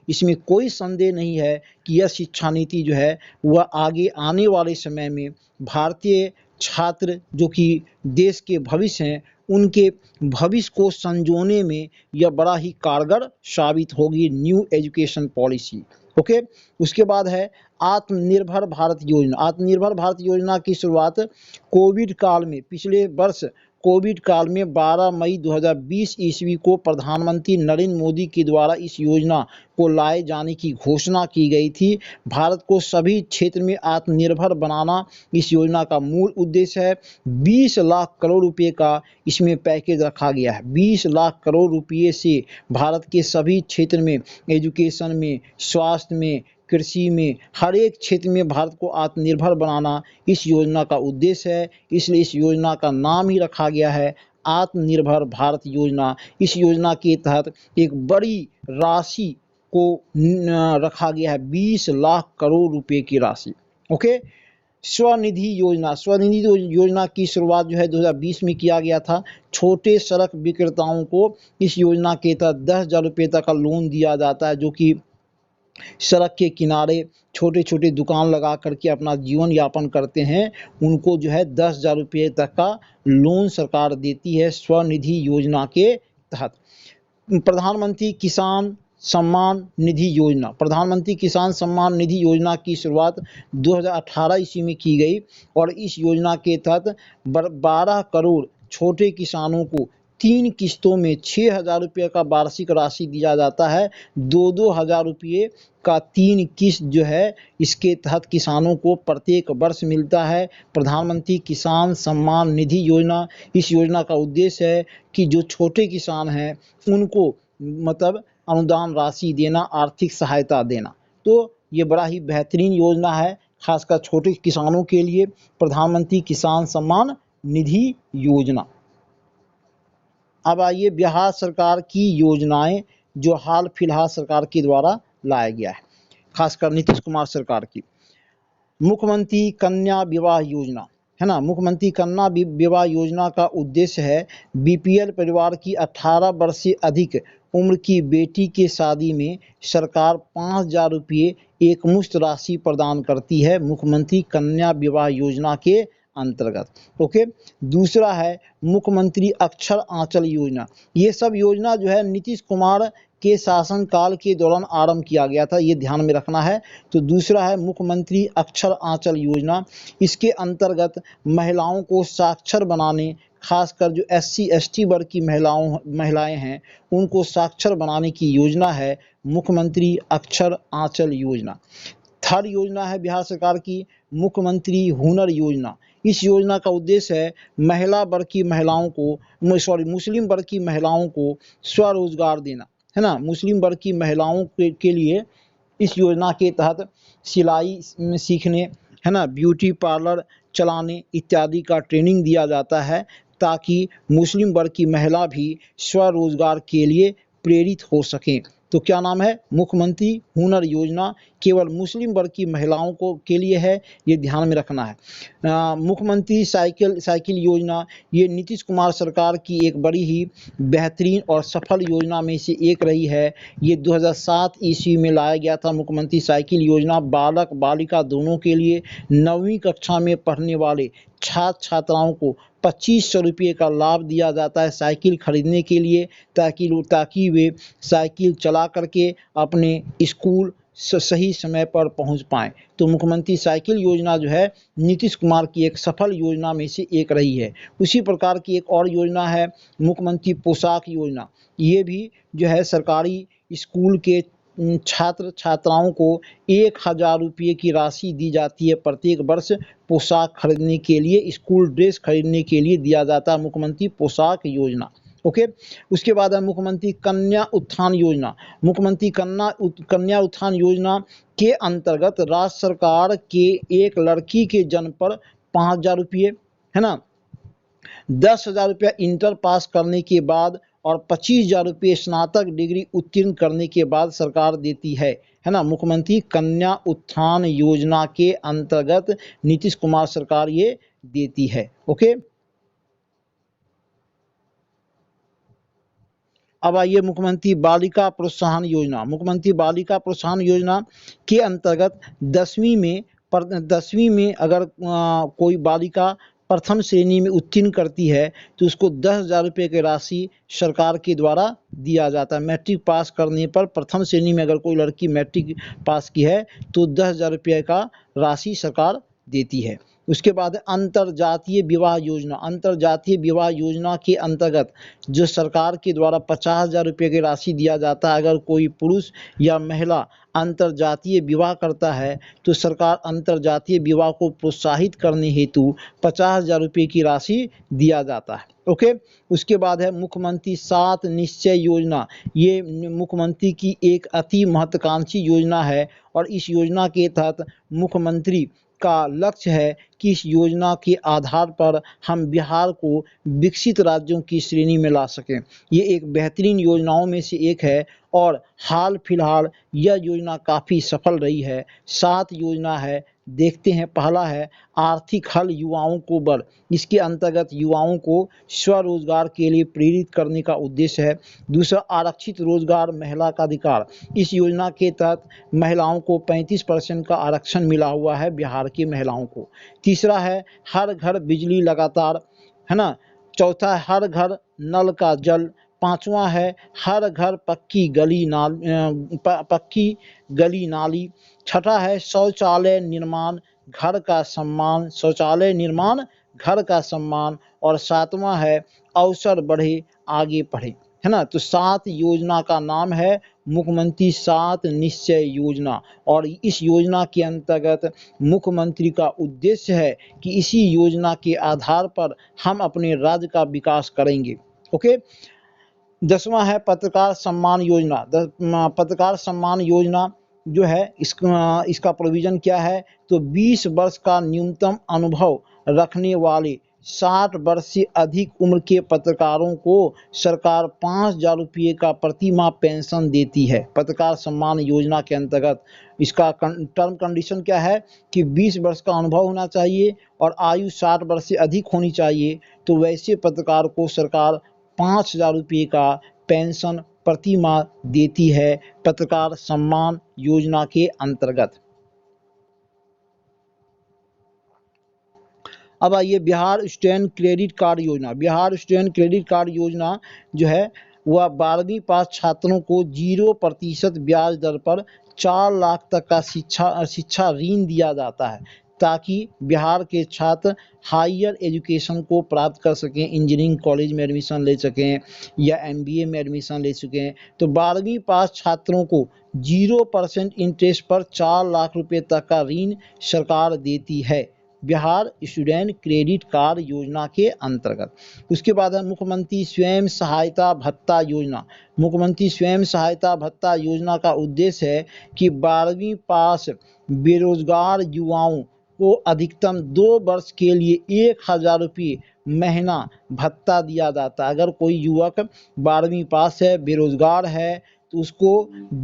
Speaker 1: इसमें कोई संदेह नहीं है कि यह शिक्षा नीति जो है वह आगे आने वाले समय में भारतीय छात्र जो कि देश के भविष्य हैं उनके भविष्य को संजोने में यह बड़ा ही कारगर साबित होगी न्यू एजुकेशन पॉलिसी। ओके, उसके बाद है आत्मनिर्भर भारत योजना। आत्मनिर्भर भारत योजना की शुरुआत पिछले वर्ष कोविड काल में 12 मई 2020 ईस्वी को प्रधानमंत्री नरेंद्र मोदी के द्वारा इस योजना को लाए जाने की घोषणा की गई थी। भारत को सभी क्षेत्र में आत्मनिर्भर बनाना इस योजना का मूल उद्देश्य है। 20 लाख करोड़ रुपए का इसमें पैकेज रखा गया है। 20 लाख करोड़ रुपए से भारत के सभी क्षेत्र में, एजुकेशन में, स्वास्थ्य में, कृषि में, हर एक क्षेत्र में भारत को आत्मनिर्भर बनाना इस योजना का उद्देश्य है। इसलिए इस योजना का नाम ही रखा गया है आत्मनिर्भर भारत योजना। इस योजना के तहत एक बड़ी राशि को रखा गया है, 20 लाख करोड़ रुपए की राशि। ओके, स्वनिधि योजना की शुरुआत जो है 2020 में किया गया था। छोटे सड़क विक्रेताओं को इस योजना के तहत 10,000 रुपये तक का लोन दिया जाता है, जो कि सड़क के किनारे छोटे छोटे दुकान लगा करके अपना जीवन यापन करते हैं। उनको जो है 10,000 रुपये तक का लोन सरकार देती है स्वनिधि योजना के तहत। प्रधानमंत्री किसान सम्मान निधि योजना की शुरुआत 2018 ईस्वी में की गई और इस योजना के तहत 12 करोड़ छोटे किसानों को 3 किस्तों में 6,000 रुपये का वार्षिक राशि दिया जाता है। 2-2 हज़ार रुपये का 3 किस्त जो है इसके तहत किसानों को प्रत्येक वर्ष मिलता है। प्रधानमंत्री किसान सम्मान निधि योजना, इस योजना का उद्देश्य है कि जो छोटे किसान हैं उनको मतलब अनुदान राशि देना, आर्थिक सहायता देना। तो ये बड़ा ही बेहतरीन योजना है खासकर छोटे किसानों के लिए, प्रधानमंत्री किसान सम्मान निधि योजना। अब आइए बिहार सरकार की योजनाएं जो हाल फिलहाल सरकार के द्वारा लाया गया है, खासकर नीतीश कुमार सरकार की। मुख्यमंत्री कन्या विवाह योजना है ना। मुख्यमंत्री कन्या विवाह योजना का उद्देश्य है बीपीएल परिवार की 18 वर्ष से अधिक उम्र की बेटी के शादी में सरकार 5,000 रुपये एकमुश्त राशि प्रदान करती है मुख्यमंत्री कन्या विवाह योजना के अंतर्गत। ओके, दूसरा है मुख्यमंत्री अक्षर आंचल योजना। ये सब योजना जो है नीतीश कुमार के शासनकाल के दौरान आरंभ किया गया था, ये ध्यान में रखना है। तो दूसरा है मुख्यमंत्री अक्षर आंचल योजना। इसके अंतर्गत महिलाओं को साक्षर बनाने, खासकर जो SC ST वर्ग की महिलाएं हैं उनको साक्षर बनाने की योजना है मुख्यमंत्री अक्षर आंचल योजना। थर्ड योजना है बिहार सरकार की मुख्यमंत्री हुनर योजना। इस योजना का उद्देश्य है मुस्लिम वर्ग की महिलाओं को स्वरोजगार देना, है ना। मुस्लिम वर्ग की महिलाओं के लिए इस योजना के तहत सिलाई सीखने, है ना, ब्यूटी पार्लर चलाने इत्यादि का ट्रेनिंग दिया जाता है ताकि मुस्लिम वर्ग की महिला भी स्वरोजगार के लिए प्रेरित हो सकें। तो क्या नाम है? मुख्यमंत्री हुनर योजना केवल मुस्लिम वर्ग की महिलाओं को के लिए है, ये ध्यान में रखना है। मुख्यमंत्री साइकिल योजना, ये नीतीश कुमार सरकार की एक बड़ी ही बेहतरीन और सफल योजना में से एक रही है। ये 2007 ईस्वी में लाया गया था मुख्यमंत्री साइकिल योजना। बालक बालिका दोनों के लिए 9वीं कक्षा में पढ़ने वाले छात्र छात्राओं को 2500 रुपये का लाभ दिया जाता है साइकिल खरीदने के लिए, ताकि वे साइकिल चला करके अपने स्कूल सही समय पर पहुंच पाएँ। तो मुख्यमंत्री साइकिल योजना जो है नीतीश कुमार की एक सफल योजना में से एक रही है। उसी प्रकार की एक और योजना है मुख्यमंत्री पोशाक योजना। ये भी जो है सरकारी स्कूल के छात्र छात्राओं को 1000 रुपये की राशि दी जाती है प्रत्येक वर्ष पोशाक खरीदने के लिए, स्कूल ड्रेस खरीदने के लिए दिया जाता है मुख्यमंत्री पोशाक योजना। ओके, उसके बाद है मुख्यमंत्री कन्या उत्थान योजना। मुख्यमंत्री कन्या उत्थान योजना के अंतर्गत राज्य सरकार के एक लड़की के जन्म पर 5000 रुपये, है ना, 10,000 रुपया इंटर पास करने के बाद और 25,000 रुपये स्नातक डिग्री उत्तीर्ण करने के बाद सरकार देती है ना। मुख्यमंत्री कन्या उत्थान योजना के अंतर्गत नीतीश कुमार सरकार ये देती है। ओके, अब आइए मुख्यमंत्री बालिका प्रोत्साहन योजना। मुख्यमंत्री बालिका प्रोत्साहन योजना के अंतर्गत 10वीं में अगर कोई बालिका प्रथम श्रेणी में उत्तीर्ण करती है तो उसको 10,000 रुपये की राशि सरकार के द्वारा दिया जाता है। मैट्रिक पास करने पर प्रथम श्रेणी में अगर कोई लड़की मैट्रिक पास की है तो 10,000 रुपये का राशि सरकार देती है। उसके बाद अंतरजातीय विवाह योजना। अंतरजातीय विवाह योजना के अंतर्गत जो सरकार के द्वारा 50,000 रुपये की राशि दिया जाता है। अगर कोई पुरुष या महिला अंतरजातीय विवाह करता है तो सरकार अंतरजातीय विवाह को प्रोत्साहित करने हेतु 50,000 रुपये की राशि दिया जाता है। ओके, उसके बाद है मुख्यमंत्री 7 निश्चय योजना। ये मुख्यमंत्री की एक अति महत्वाकांक्षी योजना है और इस योजना के तहत मुख्यमंत्री का लक्ष्य है कि इस योजना के आधार पर हम बिहार को विकसित राज्यों की श्रेणी में ला सकें। ये एक बेहतरीन योजनाओं में से एक है और हाल फिलहाल यह योजना काफ़ी सफल रही है। 7 योजना है, देखते हैं। पहला है आर्थिक हल युवाओं को बल। इसके अंतर्गत युवाओं को स्वरोजगार के लिए प्रेरित करने का उद्देश्य है। दूसरा आरक्षित रोजगार महिला का अधिकार। इस योजना के तहत महिलाओं को 35% का आरक्षण मिला हुआ है बिहार की महिलाओं को। तीसरा है हर घर बिजली लगातार, है ना। चौथा है हर घर नल का जल। पांचवा है हर घर पक्की गली नाली। छठा है शौचालय निर्माण घर का सम्मान, शौचालय निर्माण घर का सम्मान। और सातवां है अवसर बढ़े आगे बढ़े, है ना। तो 7 योजना का नाम है मुख्यमंत्री 7 निश्चय योजना और इस योजना के अंतर्गत मुख्यमंत्री का उद्देश्य है कि इसी योजना के आधार पर हम अपने राज्य का विकास करेंगे। ओके, 10वां है पत्रकार सम्मान योजना। पत्रकार सम्मान योजना जो है इसका प्रोविजन क्या है, तो 20 वर्ष का न्यूनतम अनुभव रखने वाले 60 वर्ष से अधिक उम्र के पत्रकारों को सरकार 5,000 रुपये का प्रति माह पेंशन देती है। पत्रकार सम्मान योजना के अंतर्गत इसका टर्म कंडीशन क्या है कि 20 वर्ष का अनुभव होना चाहिए और आयु 60 वर्ष से अधिक होनी चाहिए। तो वैसे पत्रकार को सरकार 5,000 रुपये का पेंशन प्रति माह देती है पत्रकार सम्मान योजना के अंतर्गत। अब आइए बिहार स्टूडेंट क्रेडिट कार्ड योजना। बिहार स्टूडेंट क्रेडिट कार्ड योजना जो है वह 12वीं पास छात्रों को 0% ब्याज दर पर 4 लाख तक का शिक्षा ऋण दिया जाता है ताकि बिहार के छात्र हायर एजुकेशन को प्राप्त कर सकें, इंजीनियरिंग कॉलेज में एडमिशन ले सकें या MBA में एडमिशन ले सकें। तो 12वीं पास छात्रों को 0% इंटरेस्ट पर 4 लाख रुपए तक का ऋण सरकार देती है बिहार स्टूडेंट क्रेडिट कार्ड योजना के अंतर्गत। उसके बाद है मुख्यमंत्री स्वयं सहायता भत्ता योजना। मुख्यमंत्री स्वयं सहायता भत्ता योजना का उद्देश्य है कि 12वीं पास बेरोजगार युवाओं को अधिकतम 2 वर्ष के लिए 1,000 रुपये महीना भत्ता दिया जाता है। अगर कोई युवक 12वीं पास है, बेरोजगार है, तो उसको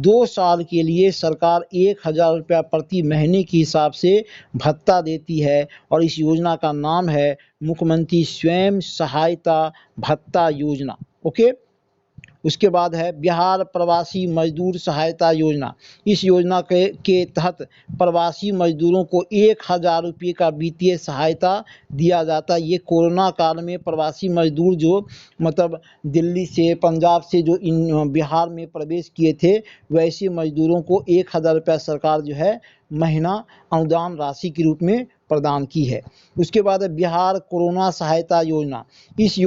Speaker 1: 2 साल के लिए सरकार 1000 रुपया प्रति महीने के हिसाब से भत्ता देती है और इस योजना का नाम है मुख्यमंत्री स्वयं सहायता भत्ता योजना। ओके। उसके बाद है बिहार प्रवासी मजदूर सहायता योजना। इस योजना के तहत प्रवासी मजदूरों को 1000 रुपये का वित्तीय सहायता दिया जाता है। ये कोरोना काल में प्रवासी मजदूर जो मतलब दिल्ली से पंजाब से जो बिहार में प्रवेश किए थे, वैसे मजदूरों को 1000 रुपया सरकार जो है महीना अनुदान राशि के रूप में प्रदान की है। उसके बाद है बिहार कोरोना सहायता योजना। इस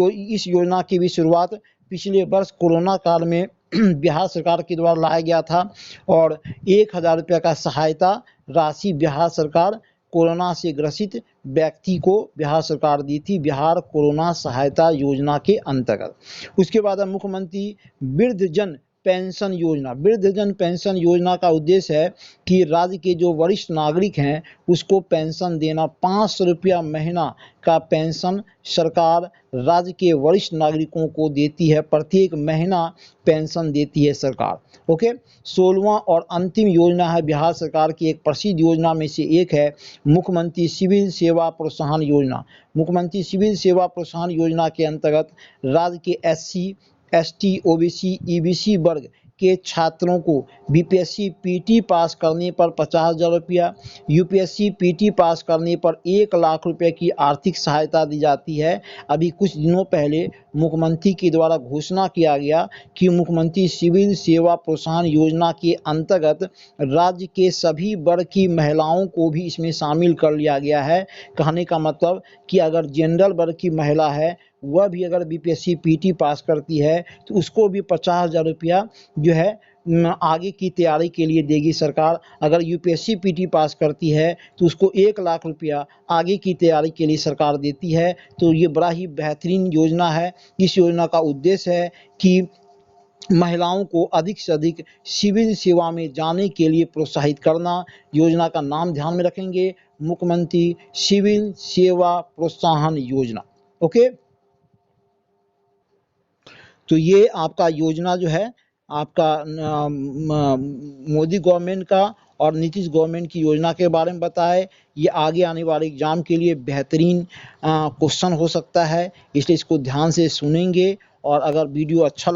Speaker 1: योजना की भी शुरुआत पिछले वर्ष कोरोना काल में बिहार सरकार के द्वारा लाया गया था और 1000 रुपये का सहायता राशि बिहार सरकार कोरोना से ग्रसित व्यक्ति को बिहार सरकार दी थी, बिहार कोरोना सहायता योजना के अंतर्गत। उसके बाद मुख्यमंत्री वृद्धजन पेंशन योजना। वृद्धजन पेंशन योजना का उद्देश्य है कि राज्य के जो वरिष्ठ नागरिक हैं उसको पेंशन देना। 500 रुपया महीना का पेंशन सरकार राज्य के वरिष्ठ नागरिकों को देती है, प्रत्येक महीना पेंशन देती है सरकार। ओके। 16वां और अंतिम योजना है बिहार सरकार की एक प्रसिद्ध योजना में से एक है मुख्यमंत्री सिविल सेवा प्रोत्साहन योजना। मुख्यमंत्री सिविल सेवा प्रोत्साहन योजना के अंतर्गत राज्य के SC ST OBC EBC वर्ग के छात्रों को BPSC PT पास करने पर 50,000 रुपया, UPSC PT पास करने पर 1 लाख रुपए की आर्थिक सहायता दी जाती है। अभी कुछ दिनों पहले मुख्यमंत्री के द्वारा घोषणा किया गया कि मुख्यमंत्री सिविल सेवा प्रोत्साहन योजना के अंतर्गत राज्य के सभी वर्ग की महिलाओं को भी इसमें शामिल कर लिया गया है। कहने का मतलब कि अगर जनरल वर्ग की महिला है वह भी अगर BPSC PT पास करती है तो उसको भी 50,000 रुपया जो है आगे की तैयारी के लिए देगी सरकार। अगर UPSC PT पास करती है तो उसको 1 लाख रुपया आगे की तैयारी के लिए सरकार देती है। तो ये बड़ा ही बेहतरीन योजना है। इस योजना का उद्देश्य है कि महिलाओं को अधिक से अधिक सिविल सेवा में जाने के लिए प्रोत्साहित करना। योजना का नाम ध्यान में रखेंगे, मुख्यमंत्री सिविल सेवा प्रोत्साहन योजना। ओके। तो ये आपका योजना जो है आपका मोदी गवर्नमेंट का और नीतीश गवर्नमेंट की योजना के बारे में बताए। ये आगे आने वाले एग्जाम के लिए बेहतरीन क्वेश्चन हो सकता है, इसलिए इसको ध्यान से सुनेंगे और अगर वीडियो अच्छा